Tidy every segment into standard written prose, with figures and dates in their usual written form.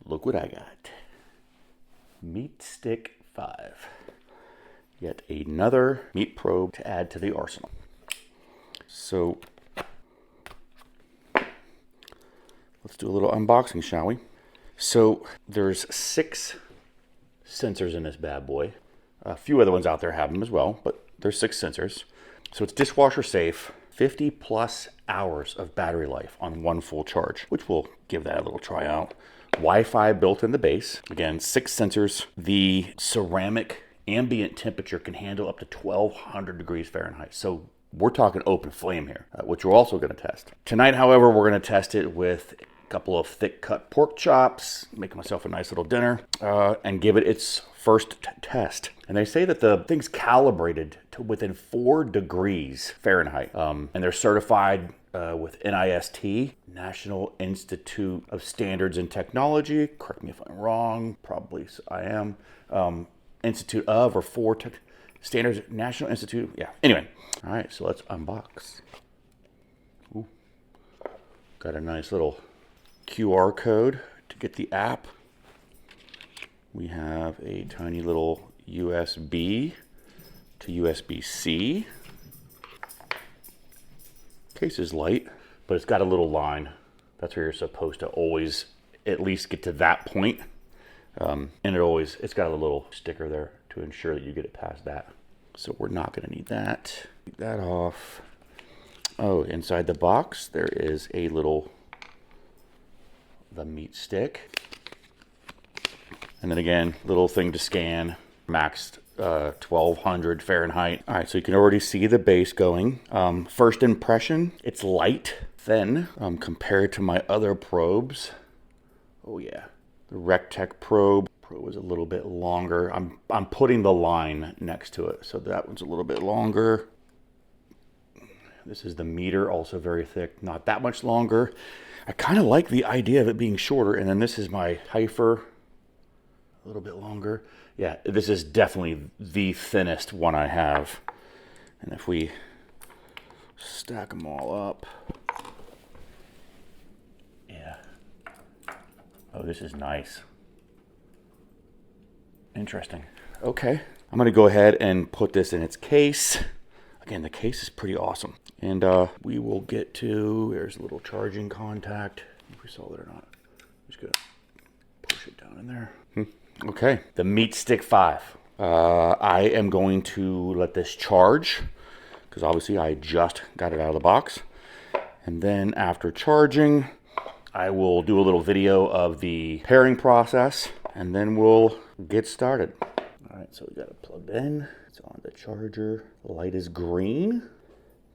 look what I got. MeatStick 5. Yet another meat probe to add to the arsenal. So let's do a little unboxing, shall we? So there's 6 sensors in this bad boy. A few other ones out there have them as well, but there's 6 sensors. So it's dishwasher safe, 50 plus hours of battery life on one full charge, which we'll give that a little try out. Wi-Fi built in the base. Again, 6 sensors. The ceramic ambient temperature can handle up to 1200 degrees Fahrenheit. So we're talking open flame here, which we're also going to test. Tonight, however, we're going to test it with a couple of thick cut pork chops, make myself a nice little dinner, and give it its first test. And they say that the thing's calibrated to within 4 degrees Fahrenheit. And they're certified with NIST, National Institute of Standards and Technology. Correct me if I'm wrong, probably I am. Institute of or for Standards, National Institute. Yeah, anyway. All right, so let's unbox. Ooh. Got a nice little QR code to get the app. We have a tiny little USB to USB-C. Case is light, but it's got a little line. That's where you're supposed to always at least get to that point. And it's got a little sticker there to ensure that you get it past that. So we're not going to need that. Take that off. Oh, inside the box, there is a the meat stick. And then again, little thing to scan, maxed 1200 Fahrenheit. All right, so you can already see the base going. First impression, it's light, thin, compared to my other probes. Oh yeah, the Rectech probe was a little bit longer. I'm putting the line next to it, so that one's a little bit longer. This is the meter, also very thick, not that much longer. I kind of like the idea of it being shorter. And then this is my Heifer, a little bit longer. Yeah, this is definitely the thinnest one I have. And if we stack them all up, yeah. Oh, this is nice. Interesting. Okay, I'm gonna go ahead and put this in its case. Again, the case is pretty awesome. And we will get to, there's a little charging contact. If we saw that or not. I'm just gonna push it down in there. Okay, the MeatStick 5. I am going to let this charge because obviously I just got it out of the box. And then after charging, I will do a little video of the pairing process and then we'll get started. All right, so we got it plugged in. It's on the charger. The light is green,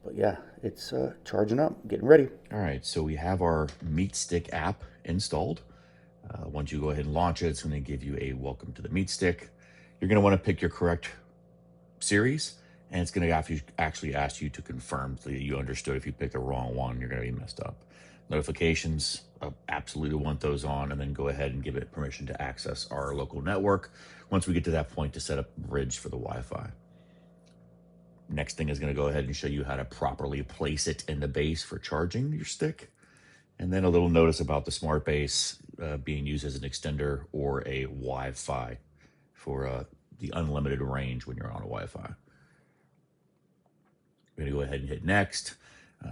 but yeah, it's charging up, getting ready. All right, so we have our MeatStick app installed. Once you go ahead and launch it, it's going to give you a welcome to the MeatStick. You're going to want to pick your correct series, and it's going to actually ask you to confirm that you understood. If you pick the wrong one, you're going to be messed up. Notifications, absolutely want those on, and then go ahead and give it permission to access our local network once we get to that point to set up a bridge for the Wi-Fi. Next thing is going to go ahead and show you how to properly place it in the base for charging your stick. And then a little notice about the smart base being used as an extender or a Wi-Fi for the unlimited range when you're on a Wi-Fi. We're going to go ahead and hit next.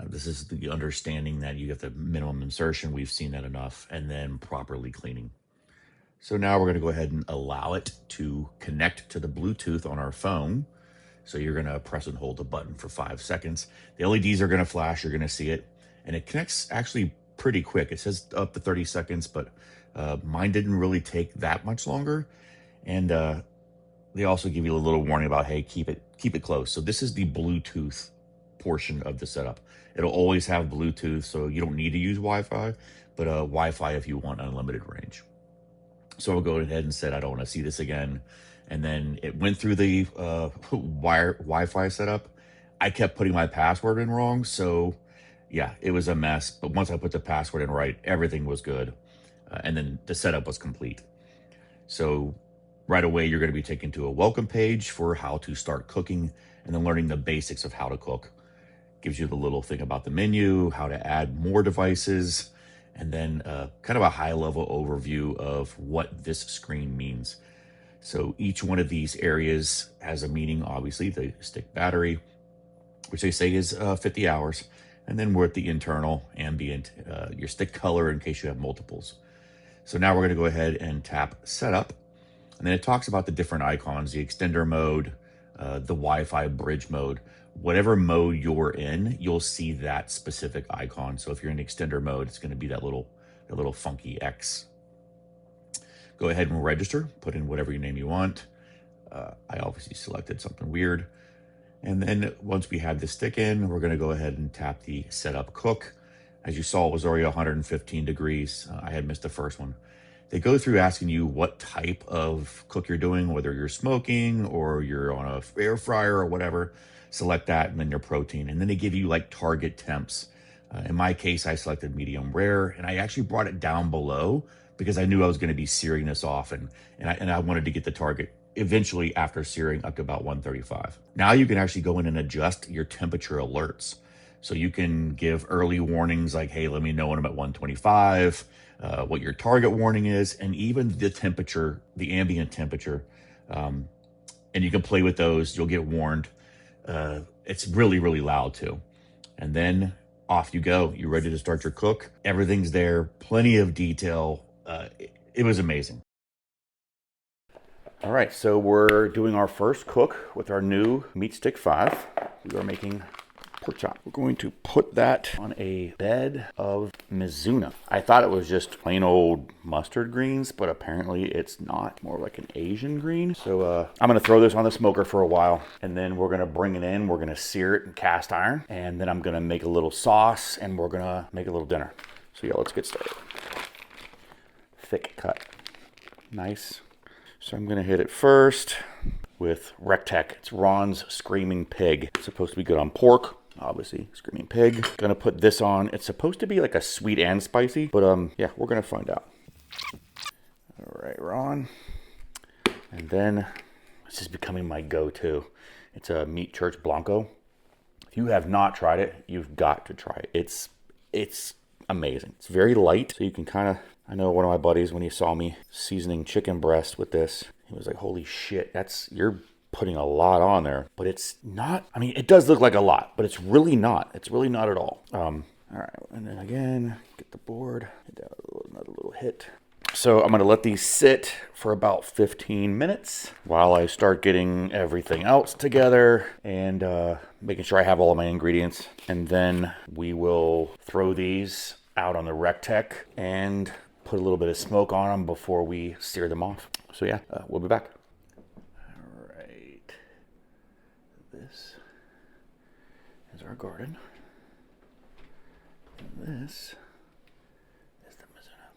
This is the understanding that you get the minimum insertion. We've seen that enough. And then properly cleaning. So now we're going to go ahead and allow it to connect to the Bluetooth on our phone. So you're going to press and hold the button for 5 seconds. The LEDs are going to flash. You're going to see it. And it connects actually pretty quick. It says up to 30 seconds, but mine didn't really take that much longer. And they also give you a little warning about, hey, keep it close. So this is the Bluetooth portion of the setup. It'll always have Bluetooth, so you don't need to use Wi-Fi, but Wi-Fi if you want unlimited range. So I'll go ahead and said, I don't want to see this again. And then it went through the Wi-Fi setup. I kept putting my password in wrong. So yeah, it was a mess. But once I put the password in right, everything was good. And then the setup was complete. So right away, you're going to be taken to a welcome page for how to start cooking and then learning the basics of how to cook. Gives you the little thing about the menu, how to add more devices, and then kind of a high-level overview of what this screen means. So each one of these areas has a meaning, obviously. The stick battery, which they say is 50 hours. And then we're at the internal, ambient, your stick color in case you have multiples. So now we're going to go ahead and tap Setup. And then it talks about the different icons, the extender mode, the Wi-Fi bridge mode. Whatever mode you're in, you'll see that specific icon. So if you're in extender mode, it's going to be that little funky X. Go ahead and register, put in whatever name you want. I obviously selected something weird. And then once we have the stick in, we're going to go ahead and tap the Setup Cook. As you saw, it was already 115 degrees. I had missed the first one. They go through asking you what type of cook you're doing, whether you're smoking or you're on a air fryer or whatever. Select that and then your protein. And then they give you like target temps. In my case, I selected medium rare, and I actually brought it down below because I knew I was going to be searing this off, and I wanted to get the target eventually after searing up to about 135. Now you can actually go in and adjust your temperature alerts. So you can give early warnings like, hey, let me know when I'm at 125, what your target warning is, and even the temperature, the ambient temperature. And you can play with those. You'll get warned. It's really, really loud too. And then off you go. You're ready to start your cook. Everything's there. Plenty of detail. It was amazing. All right, so we're doing our first cook with our new MeatStick 5. We are making pork chop. We're going to put that on a bed of mizuna. I thought it was just plain old mustard greens, but apparently it's not. More like an Asian green. So I'm gonna throw this on the smoker for a while, and then we're gonna bring it in. We're gonna sear it in cast iron, and then I'm gonna make a little sauce, and we're gonna make a little dinner. So yeah, let's get started. Thick cut, nice. So I'm gonna hit it first with Rectech. It's Ron's Screaming Pig. It's supposed to be good on pork, obviously, Screaming Pig. Gonna put this on. It's supposed to be like a sweet and spicy, but yeah, we're gonna find out. All right, Ron. And then this is becoming my go-to. It's a Meat Church Blanco. If you have not tried it, you've got to try it. It's amazing. It's very light, so you can kind of, I know one of my buddies, when he saw me seasoning chicken breast with this, he was like, holy shit, you're putting a lot on there. But it's not, I mean, it does look like a lot, but it's really not. It's really not at all. All right, and then again, get the board, hit that another little hit. So I'm gonna let these sit for about 15 minutes while I start getting everything else together and making sure I have all of my ingredients. And then we will throw these out on the Rectech and put a little bit of smoke on them before we sear them off. So yeah, we'll be back. All right, this is our garden. And this is the mizuna.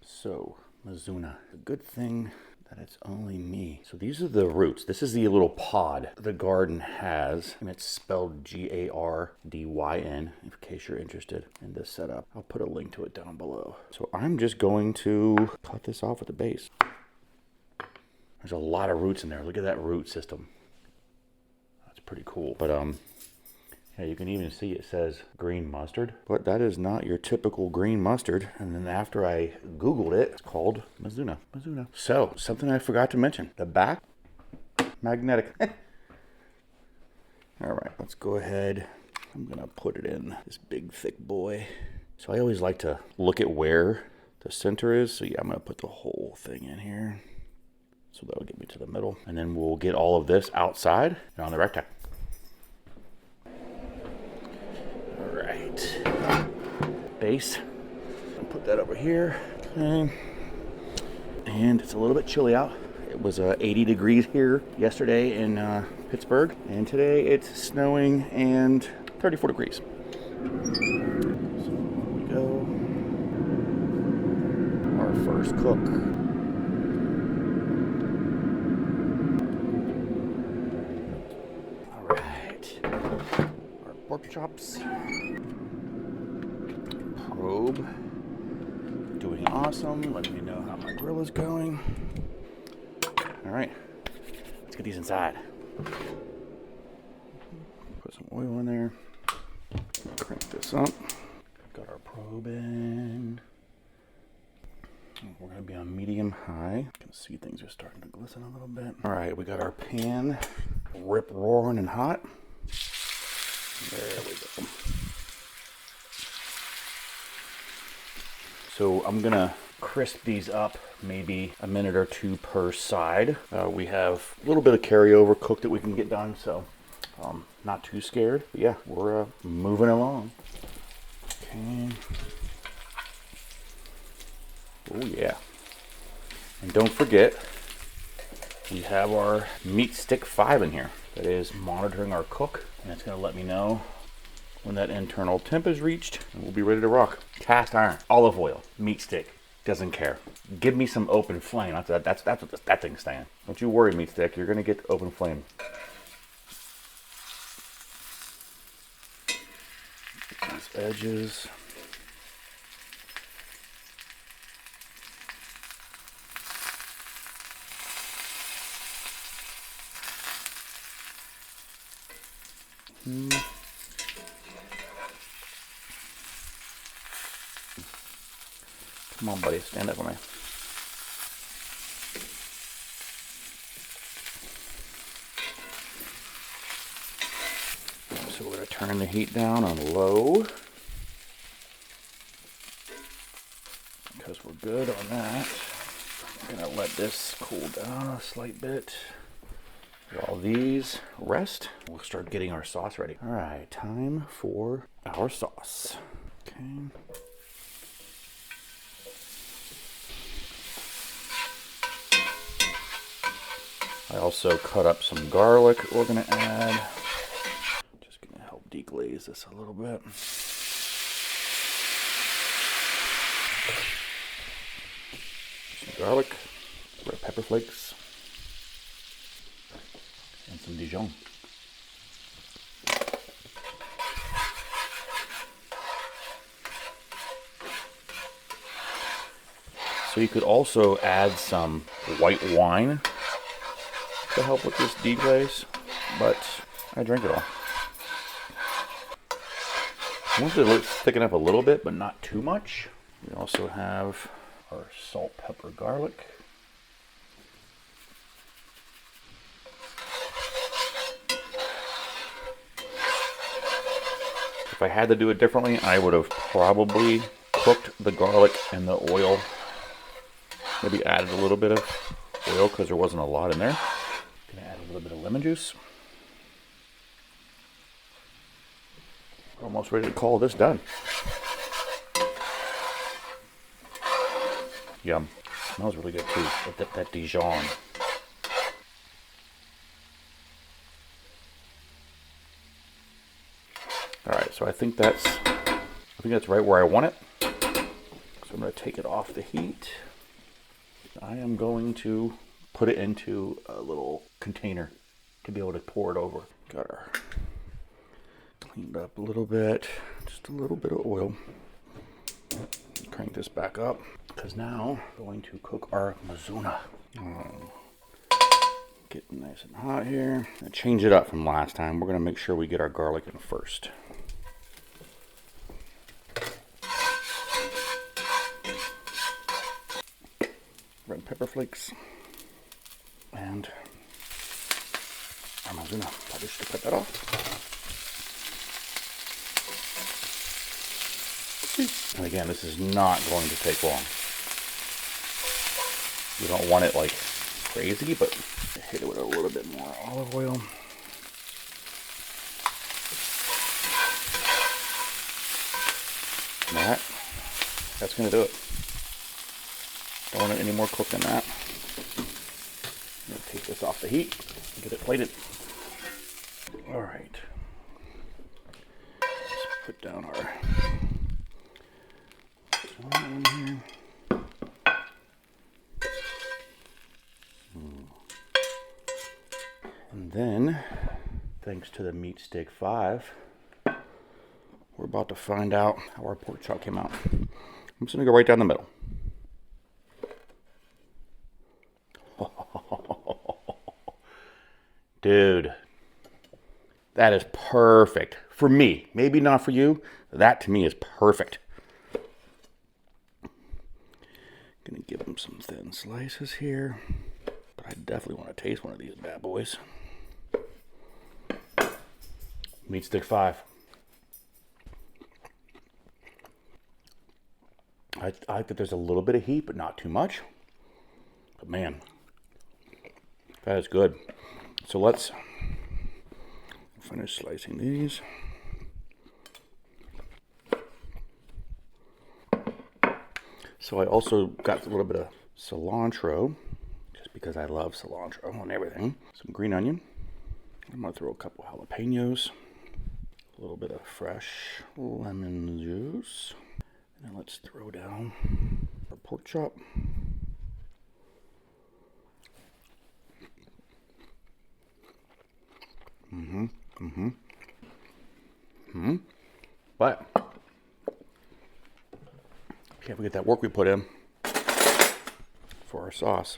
So, mizuna, a good thing that it's only me. So these are the roots. This is the little pod the garden has, and it's spelled Gardyn, in case you're interested in this setup. I'll put a link to it down below. So I'm just going to cut this off at the base. There's a lot of roots in there. Look at that root system. That's pretty cool. But yeah, you can even see it says green mustard, but that is not your typical green mustard. And then after I Googled it, it's called mizuna. So, something I forgot to mention. The back, magnetic. All right, let's go ahead. I'm gonna put it in this big, thick boy. So I always like to look at where the center is. So yeah, I'm gonna put the whole thing in here. So that'll get me to the middle. And then we'll get all of this outside and on the Rectech. Base. Put that over here. Okay. And it's a little bit chilly out. It was 80 degrees here yesterday in Pittsburgh, and today it's snowing and 34 degrees. So here we go. Our first cook. All right. Our pork chops. Probe, doing awesome. Letting me know how my grill is going. All right, let's get these inside. Put some oil in there. Crank this up. Got our probe in. We're gonna be on medium high. You can see things are starting to glisten a little bit. All right, we got our pan rip roaring and hot. There we go. So I'm gonna crisp these up maybe a minute or two per side. We have a little bit of carryover cook that we can get done, so not too scared. But yeah, we're moving along. Okay. Oh yeah. And don't forget, we have our MeatStick 5 in here that is monitoring our cook, and it's going to let me know when that internal temp is reached, and we'll be ready to rock. Cast iron, olive oil, MeatStick, doesn't care. Give me some open flame. That's what that thing's saying. Don't you worry, MeatStick, you're going to get open flame. These edges. Come on, buddy, stand up for me. So we're going to turn the heat down on low, because we're good on that. I'm going to let this cool down a slight bit. While these rest, we'll start getting our sauce ready. All right, time for our sauce. Okay. I also cut up some garlic we're gonna add. Just gonna help deglaze this a little bit. Some garlic, red pepper flakes, and some Dijon. So you could also add some white wine to help with this deglaze, but I drink it all. I want it to thicken up a little bit, but not too much. We also have our salt, pepper, garlic. If I had to do it differently, I would have probably cooked the garlic and the oil. Maybe added a little bit of oil because there wasn't a lot in there. Gonna add a little bit of lemon juice. We're almost ready to call this done. Yum. Smells really good too. That Dijon. Alright, so I think that's right where I want it. So I'm gonna take it off the heat. I am going to put it into a little container to be able to pour it over. Got our cleaned up a little bit, just a little bit of oil. Crank this back up, because now I'm going to cook our mizuna. Get nice and hot here. And change it up from last time. We're going to make sure we get our garlic in first. Red pepper flakes. And our mizuna. Probably should cut that off. And again, this is not going to take long. You don't want it like crazy, but hit it with a little bit more olive oil. And that's going to do it. Don't want it any more cooked than that. I'm going to take this off the heat and get it plated. All right. Let's put down our in here. And then, thanks to the MeatStick 5, we're about to find out how our pork chop came out. I'm just going to go right down the middle. Dude, that is perfect. For me, maybe not for you, that to me is perfect. Gonna give them some thin slices here, but I definitely want to taste one of these bad boys. MeatStick 5. I like that there's a little bit of heat, but not too much. But man, that is good. So let's finish slicing these. So I also got a little bit of cilantro, just because I love cilantro on everything. Some green onion. I'm gonna throw a couple jalapenos. A little bit of fresh lemon juice. And then let's throw down our pork chop. But can't forget that work we put in for our sauce.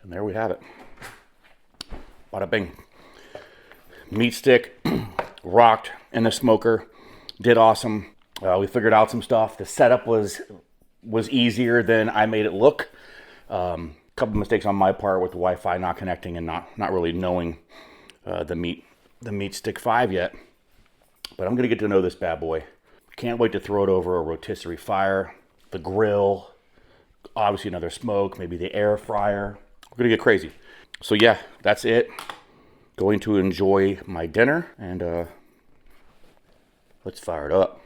And there we have it. Bada bing. MeatStick rocked in the smoker. Did awesome. We figured out some stuff. The setup was easier than I made it look. Couple mistakes on my part with the Wi-Fi not connecting and not really knowing the MeatStick 5 yet. But I'm gonna get to know this bad boy. Can't wait to throw it over a rotisserie fire, the grill, obviously another smoke, maybe the air fryer. We're gonna get crazy. So yeah, that's it. Going to enjoy my dinner and let's fire it up.